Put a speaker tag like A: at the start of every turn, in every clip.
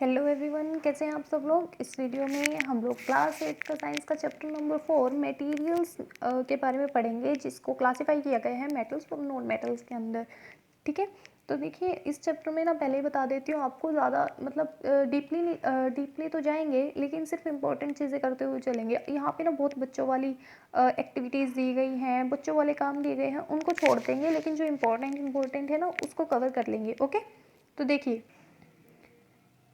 A: Hello everyone, कैसे हैं आप सब लोग। इस वीडियो में हम लोग क्लास 8 का साइंस का चैप्टर नंबर 4 मटेरियल्स के बारे में पढ़ेंगे, जिसको क्लासिफाई किया गया है मेटल्स और नॉन मेटल्स के अंदर। ठीक है, तो देखिए इस चैप्टर में ना पहले ही बता देती हूँ आपको, ज़्यादा मतलब डीपली तो जाएंगे, लेकिन सिर्फ इंपॉर्टेंट चीज़ें करते हुए चलेंगे। यहाँ पे ना बहुत बच्चों वाली एक्टिविटीज़ दी गई हैं, बच्चों वाले काम दिए गए हैं, उनको छोड़ देंगे, लेकिन जो इम्पोर्टेंट है ना उसको कवर कर लेंगे। ओके, तो देखिए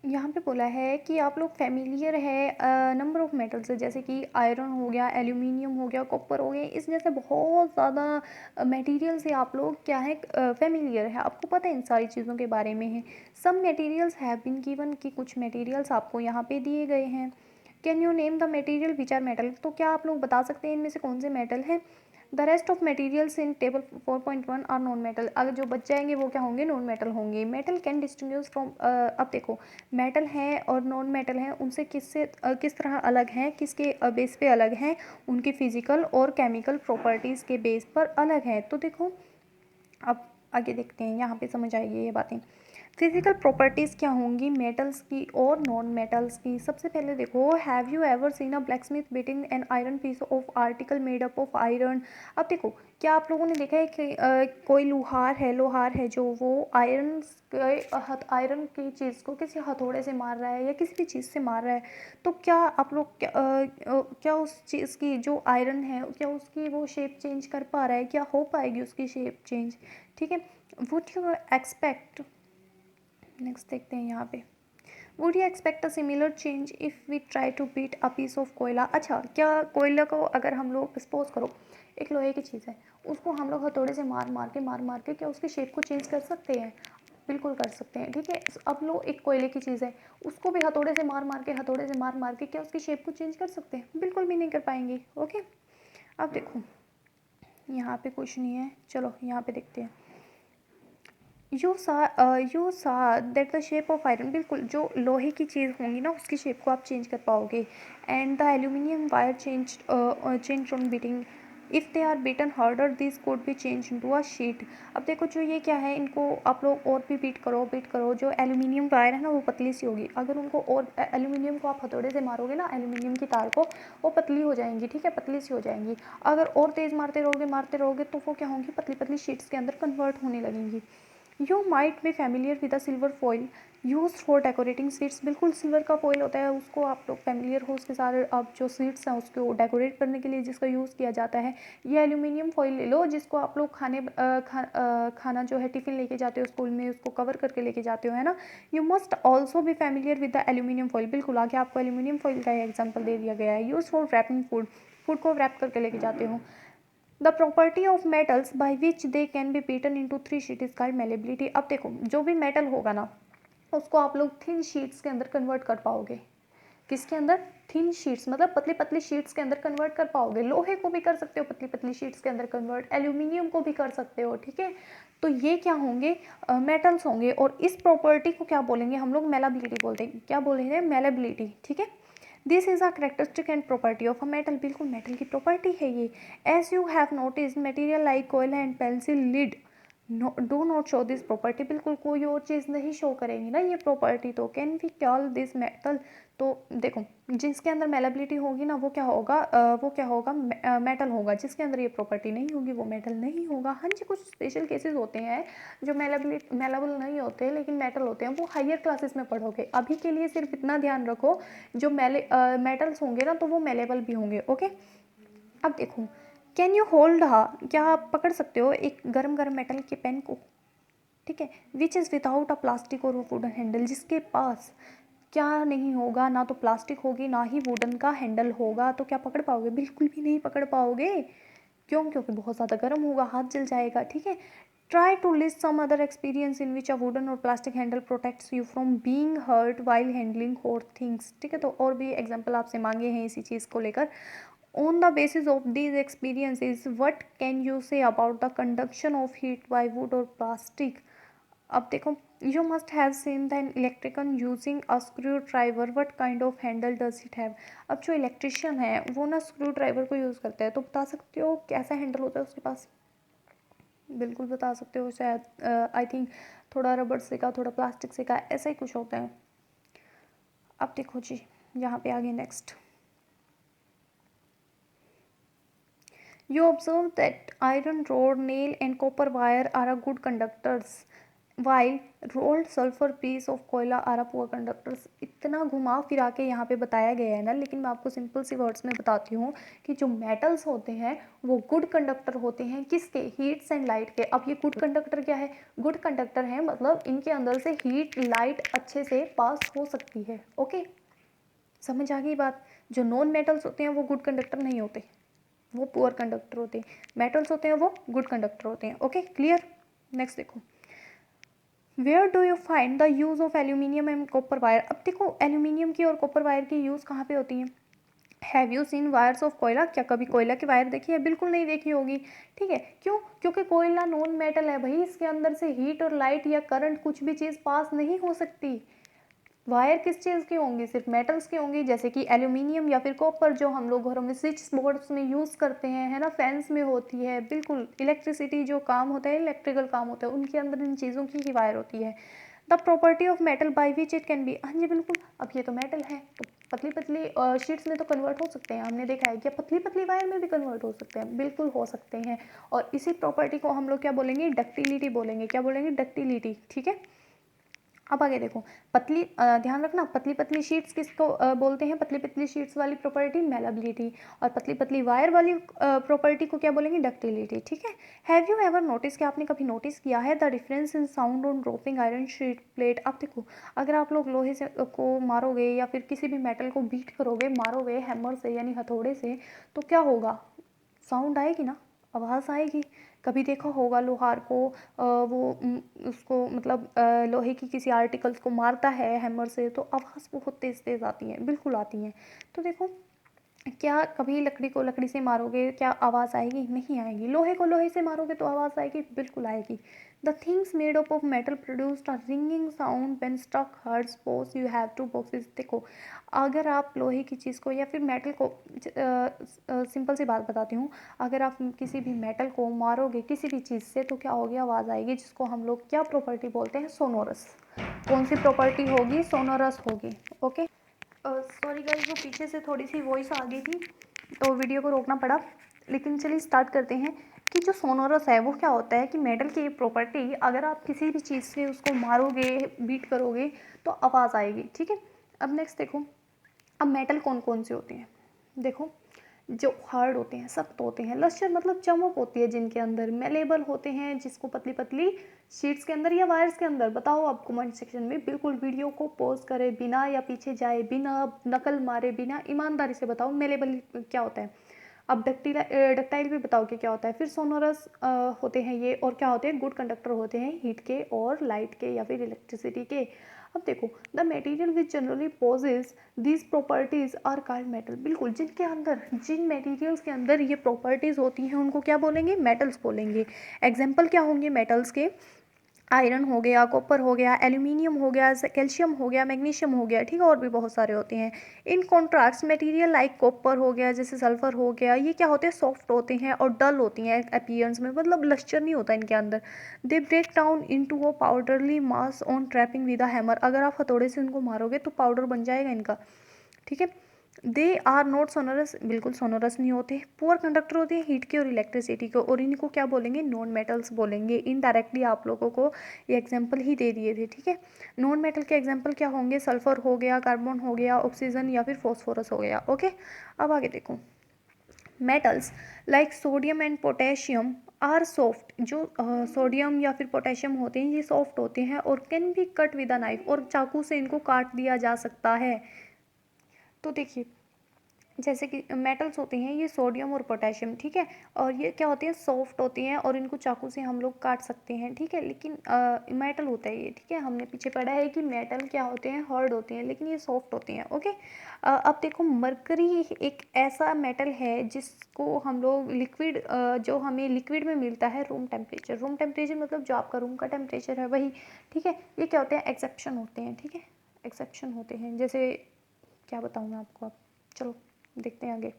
A: यहाँ पे बोला है कि आप लोग फेमिलियर है नंबर ऑफ मेटल्स है, जैसे कि आयरन हो गया, एल्यूमिनियम हो गया, कॉपर हो गया, इस जैसे बहुत ज़्यादा मटेरियल से आप लोग क्या है फेमिलियर है, आपको पता है इन सारी चीज़ों के बारे में है। Some materials have been given, कि कुछ मटेरियल्स आपको यहाँ पे दिए गए हैं। Can you name the material which are metal, तो क्या आप लोग बता सकते हैं इनमें से कौन से मेटल हैं। The rest of materials in table 4.1 are non metal, अगर जो बच जाएंगे वो क्या होंगे, नॉन मेटल होंगे। मेटल कैन डिस्टिंग्विश फ्रॉम, अब देखो मेटल हैं और नॉन मेटल हैं, उनसे किस तरह अलग हैं, किसके बेस पे अलग हैं, उनकी फिजिकल और केमिकल प्रॉपर्टीज़ के बेस पर अलग हैं। तो देखो अब आगे देखते हैं, यहाँ पे समझ आएगी ये बातें। फिजिकल प्रॉपर्टीज़ क्या होंगी मेटल्स की और नॉन मेटल्स की। सबसे पहले देखो, have you ever seen a blacksmith beating an iron piece of article made up of iron. अब देखो, क्या आप लोगों ने देखा है कि कोई लोहार है जो वो आयरन की चीज़ को किसी हथौड़े से मार रहा है या किसी भी चीज़ से मार रहा है, तो क्या आप लोग क्या उस चीज़ की जो आयरन है, क्या उसकी वो शेप चेंज कर पा रहा है, क्या हो पाएगी उसकी शेप चेंज। ठीक है, वुड यू एक्सपेक्ट, नेक्स्ट देखते हैं यहाँ पे, would you expect a similar change if we try to beat a piece of कोयला। अच्छा, क्या कोयला को अगर हम लोग सपोज करो एक लोहे की चीज़ है, उसको हम लोग हथौड़े से मार के क्या उसकी शेप को चेंज कर सकते हैं। बिल्कुल कर सकते हैं। ठीक है, अब लो एक कोयले की चीज़ है, उसको भी हथौड़े से मार के क्या उसकी शेप को चेंज कर सकते हैं, बिल्कुल भी नहीं कर पाएंगे। ओके, अब देखो यहाँ पे कुछ नहीं है, चलो यहाँ पे देखते हैं। यू सा that the shape of iron, बिल्कुल जो लोहे की चीज़ होंगी ना उसकी शेप को आप चेंज कर पाओगे। And the aluminium wire change on beating, if they are beaten harder this could be change into a sheet. अब देखो जो ये क्या है, इनको आप लोग और भी बीट करो, जो एल्यूमिनियम वायर है ना वो पतली सी होगी, अगर उनको और एल्यूमिनियम को आप हथौड़े से मारोगे ना, एल्यूमिनियम की तार को, वो पतली हो जाएंगी। ठीक है, पतली सी हो जाएंगी। अगर और तेज़ मारते रहोगे तो वो क्या होंगी, पतली पतली शीट्स के अंदर कन्वर्ट होने लगेंगी। You might be familiar with the silver foil use for decorating sweets, बिल्कुल सिल्वर का फॉइल होता है, उसको आप लोग फेमिलियर हो उसके साथ। अब जो स्वीट्स हैं उसको डेकोरेट करने के लिए जिसका यूज़ किया जाता है, ये एल्यूमिनियम फॉइल ले लो, जिसको आप लोग खाना जो है टिफ़िन लेके जाते हो स्कूल में, उसको कवर करके लेके जाते हो, है ना। You must also be familiar with the aluminium foil, बिल्कुल आगे आपको एल्यूमिनियम फॉइल का एग्जाम्पल दे दिया गया है। यूज फॉर रैपिंग फूड को रैप करके लेके जाते हो। The property of metals by which they can be beaten into 3 sheet is called malleability. अब देखो जो भी मेटल होगा ना उसको आप लोग थिन शीट्स के अंदर कन्वर्ट कर पाओगे। किसके अंदर, थिन शीट्स, मतलब पतली पतली शीट्स के अंदर कन्वर्ट कर पाओगे। लोहे को भी कर सकते हो पतली पतली शीट्स के अंदर कन्वर्ट, एल्यूमिनियम को भी कर सकते हो। ठीक है, तो ये क्या होंगे, मेटल्स होंगे। और इस प्रॉपर्टी को क्या बोलेंगे हम लोग, मेलाबिलिटी बोलते हैं। क्या बोलेंगे, मेलाबिलिटी। ठीक है, this is a characteristic and property of a metal, बिल्कुल मेटल की प्रॉपर्टी है ये। As you have notice material like कोयल and pencil lead do not show this property, बिल्कुल कोई और चीज़ नहीं शो करेंगी ना ये प्रॉपर्टी, तो can we call this metal. तो देखो जिसके अंदर मेलेबिलिटी होगी ना वो क्या होगा मेटल होगा, जिसके अंदर ये प्रॉपर्टी नहीं होगी वो मेटल नहीं होगा। हाँ जी, कुछ स्पेशल केसेस होते हैं जो मेलेबल नहीं होते लेकिन मेटल होते हैं, वो हायर क्लासेस में पढ़ोगे। अभी के लिए सिर्फ इतना ध्यान रखो, जो मेटल्स होंगे ना तो वो मेलेबल भी होंगे। ओके, अब देखो, कैन यू होल्ड क्या आप पकड़ सकते हो एक गरम गरम मेटल के पेन को। ठीक है, which is without a plastic और वुडन हैंडल, जिसके पास क्या नहीं होगा, ना तो प्लास्टिक होगी ना ही वुडन का हैंडल होगा, तो क्या पकड़ पाओगे, बिल्कुल भी नहीं पकड़ पाओगे। क्यों, क्योंकि बहुत ज़्यादा गर्म होगा, हाथ जल जाएगा। ठीक है, try to list some other experience in which a wooden or plastic handle protects you from being hurt while handling hot things. ठीक है, तो और भी एग्जाम्पल आपसे मांगे हैं इसी चीज़ को लेकर। On the basis of these experiences, what can you say about the conduction of heat by wood or plastic? अब देखो, you must have seen the electrician using a screwdriver. What kind of handle does it have? अब जो electrician है वो ना screw driver को use करता है, तो बता सकते हो कैसा हैंडल होता है उसके पास। बिल्कुल बता सकते हो, शायद आई थिंक थोड़ा रबड़ से का, थोड़ा प्लास्टिक से का, ऐसा ही कुछ होता है। अब देखो जी, यहाँ पे आगे next, you observe that iron rod, nail and copper wire are a good conductors while rolled sulfur piece of कोयला are a poor conductors। इतना घुमा फिरा के यहाँ पे बताया गया है ना, लेकिन मैं आपको सिंपल सी वर्ड्स में बताती हूँ कि जो मेटल्स होते हैं वो गुड कंडक्टर होते हैं, किसके, हीट्स एंड लाइट के। अब ये गुड कंडक्टर क्या है, गुड कंडक्टर है मतलब इनके अंदर से हीट लाइट अच्छे से पास हो सकती है। ओके, समझ आ गई बात। जो नॉन मेटल्स होते हैं वो गुड कंडक्टर नहीं होते, वो पुअर कंडक्टर होते हैं। मेटल्स होते हैं वो गुड कंडक्टर होते हैं। Okay, clear. नेक्स्ट देखो, where do you find the use of aluminium and copper wire. अब देखो एल्यूमिनियम की और कॉपर वायर की यूज़ कहाँ पे होती हैं। Have you seen wires of कोयला, क्या कभी कोयला की वायर देखी है, बिल्कुल नहीं देखी होगी। ठीक है, क्यों, क्योंकि कोयला नॉन मेटल है भाई, इसके अंदर से हीट और लाइट या करंट कुछ भी चीज़ पास नहीं हो सकती। वायर किस चीज़ की होंगी, सिर्फ मेटल्स की होंगी, जैसे कि एल्यूमिनियम या फिर कॉपर जो हम लोग घरों में स्विच बोर्ड्स में यूज़ करते हैं, है ना, फैंस में होती है। बिल्कुल, इलेक्ट्रिसिटी जो काम होता है, इलेक्ट्रिकल काम होता है, उनके अंदर इन चीज़ों की ही वायर होती है। The property of metal by which it can be, हाँ जी बिल्कुल, अब ये तो मेटल है तो पतली पतली शीट्स में तो कन्वर्ट हो सकते हैं, हमने देखा है। क्या पतली पतली वायर में भी कन्वर्ट हो सकते हैं, बिल्कुल हो सकते हैं। और इसी प्रॉपर्टी को हम लोग क्या बोलेंगे, डक्टिलिटी बोलेंगे। क्या बोलेंगे, डक्टिलिटी। ठीक है, अब आगे देखो, पतली ध्यान रखना, पतली पतली शीट्स किसको बोलते हैं, पतली पतली शीट्स वाली प्रॉपर्टी मेलाबिलिटी, और पतली पतली वायर वाली प्रॉपर्टी को क्या बोलेंगे, डक्टिलिटी। ठीक है, हैव यू एवर नोटिस, क्या आपने कभी नोटिस किया है the difference in sound on dropping iron sheet plate. आप देखो, अगर आप लोग लोहे से को मारोगे या फिर किसी भी मेटल को बीट करोगे, मारोगे हैमर से यानी हथौड़े से, तो क्या होगा, साउंड आएगी ना, आवाज़ आएगी। कभी देखा होगा लोहार को उसको मतलब लोहे की किसी आर्टिकल्स को मारता है हैमर से, तो आवाज़ बहुत तेज़ तेज़ आती है, बिल्कुल आती है। तो देखो, क्या कभी लकड़ी को लकड़ी से मारोगे क्या आवाज़ आएगी, नहीं आएगी। लोहे को लोहे से मारोगे तो आवाज़ आएगी, बिल्कुल आएगी। The things made up of metal produced a ringing sound when struck hard suppose you have two boxes. देखो, अगर आप लोहे की चीज़ को या फिर मेटल को, सिंपल सी बात बताती हूँ, अगर आप किसी भी मेटल को मारोगे किसी भी चीज़ से तो क्या होगी, आवाज़ आएगी, जिसको हम लोग क्या प्रॉपर्टी बोलते हैं, सोनोरस। कौन सी प्रॉपर्टी होगी, सोनोरस होगी। ओके, सॉरी गाइस, वो पीछे से थोड़ी सी वॉइस आ गई थी तो वीडियो को रोकना पड़ा। लेकिन चलिए स्टार्ट करते हैं कि जो सोनोरस है वो क्या होता है, कि मेटल की प्रॉपर्टी, अगर आप किसी भी चीज़ से उसको मारोगे बीट करोगे तो आवाज़ आएगी। ठीक है, अब नेक्स्ट देखो, अब मेटल कौन कौन से होते हैं, देखो, जो हार्ड होते हैं, सख्त होते हैं, लश्चर मतलब चमक होती है जिनके अंदर, मेलेबल होते हैं, जिसको पतली पतली शीट्स के अंदर या वायर्स के अंदर, बताओ आप कमेंट सेक्शन में, बिल्कुल वीडियो को पॉज करे बिना या पीछे जाए बिना, नकल मारे बिना, ईमानदारी से बताओ मेलेबल क्या होता है। अब डक्टाइल भी बताओ कि क्या होता है। फिर सोनोरस होते हैं ये, और क्या होते हैं, गुड कंडक्टर होते हैं हीट के और लाइट के या फिर इलेक्ट्रिसिटी के। अब देखो, the material which generally possess these properties are called metal. बिल्कुल, जिनके अंदर, जिन मटेरियल्स के अंदर ये प्रॉपर्टीज होती हैं उनको क्या बोलेंगे, मेटल्स बोलेंगे। एग्जाम्पल क्या होंगे मेटल्स के, आयरन हो गया, कॉपर हो गया, एल्यूमिनियम हो गया, कैल्शियम हो गया, मैग्नीशियम हो गया। ठीक है, और भी बहुत सारे होते हैं। In contrast material like copper हो गया, जैसे सल्फर हो गया, ये क्या होते हैं, सॉफ्ट होते हैं और डल होती हैं अपीयरेंस में, मतलब लश्चर नहीं होता इनके अंदर। They break down into a powdery mass on tapping with a hammer. अगर आप हथौड़े से उनको मारोगे तो पाउडर बन जाएगा इनका। ठीक है, दे आर नॉट सोनोरस, बिल्कुल सोनोरस नहीं होते। पुअर कंडक्टर होते हैं हीट के और इलेक्ट्रिसिटी के, और इनको क्या बोलेंगे, नॉन मेटल्स बोलेंगे। इनडायरेक्टली आप लोगों को ये एग्जांपल ही दे दिए थे। ठीक है, नॉन मेटल के एग्जांपल क्या होंगे, सल्फर हो गया, कार्बन हो गया, ऑक्सीजन या फिर फॉस्फोरस हो गया। ओके, अब आगे देखो, metals like sodium and potassium are soft. जो सोडियम या फिर पोटेशियम होते हैं ये सॉफ्ट होते हैं और can be cut with a knife, और चाकू से इनको काट दिया जा सकता है। तो देखिए, जैसे कि मेटल्स होते हैं ये सोडियम और पोटेशियम, ठीक है, और ये क्या होते हैं, सॉफ्ट होती हैं और इनको चाकू से हम लोग काट सकते हैं। ठीक है, लेकिन मेटल होता है ये, ठीक है, हमने पीछे पढ़ा है कि मेटल क्या होते हैं, हार्ड होते हैं, लेकिन ये सॉफ्ट होते हैं। ओके, अब देखो, मरकरी एक ऐसा मेटल है जिसको हम लोग लिक्विड, जो हमें लिक्विड में मिलता है रूम टेम्परेचर। रूम टेम्परेचर मतलब जो आपका रूम का टेम्परेचर है वही। ठीक है, ये क्या होते हैं, एक्सेप्शन होते हैं। ठीक है, एक्सेप्शन होते हैं, जैसे क्या बताऊँ मैं आपको, अब चलो देखते हैं आगे।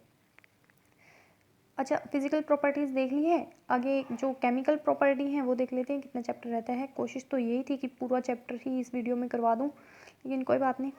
A: अच्छा, फिजिकल प्रॉपर्टीज़ देख ली है, आगे जो केमिकल प्रॉपर्टी हैं वो देख लेते हैं कितना चैप्टर रहता है। कोशिश तो यही थी कि पूरा चैप्टर ही इस वीडियो में करवा दूं, लेकिन कोई बात नहीं।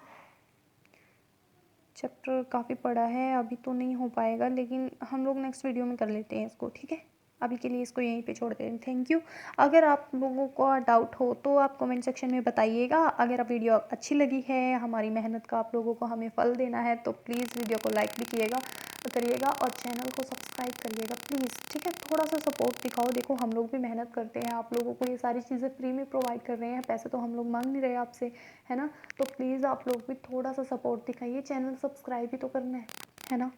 A: चैप्टर काफ़ी पड़ा है, अभी तो नहीं हो पाएगा, लेकिन हम लोग नेक्स्ट वीडियो में कर लेते हैं इसको, ठीक है। अभी के लिए इसको यहीं पे छोड़ते हैं। Thank you. अगर आप लोगों को डाउट हो तो आप कमेंट सेक्शन में बताइएगा। अगर आप वीडियो अच्छी लगी है, हमारी मेहनत का आप लोगों को हमें फल देना है, तो प्लीज़ वीडियो को लाइक भी करिएगा और चैनल को सब्सक्राइब करिएगा प्लीज़, ठीक है। थोड़ा सा सपोर्ट दिखाओ। देखो हम लोग भी मेहनत करते हैं, आप लोगों को ये सारी चीज़ें फ्री में प्रोवाइड कर रहे हैं, पैसे तो हम लोग मांग नहीं रहे आपसे, है ना। तो प्लीज़ आप लोग भी थोड़ा सा सपोर्ट दिखाइए, चैनल सब्सक्राइब भी तो करना है ना।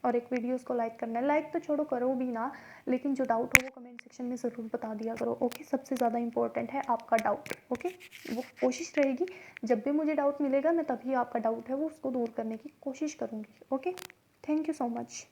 A: और एक वीडियोस को लाइक करना है, लाइक तो छोड़ो करो भी ना, लेकिन जो डाउट हो वो कमेंट सेक्शन में ज़रूर बता दिया करो, ओके। सबसे ज़्यादा इंपॉर्टेंट है आपका डाउट, ओके। वो कोशिश रहेगी, जब भी मुझे डाउट मिलेगा मैं तभी आपका डाउट है वो उसको दूर करने की कोशिश करूँगी, okay. Thank you so much.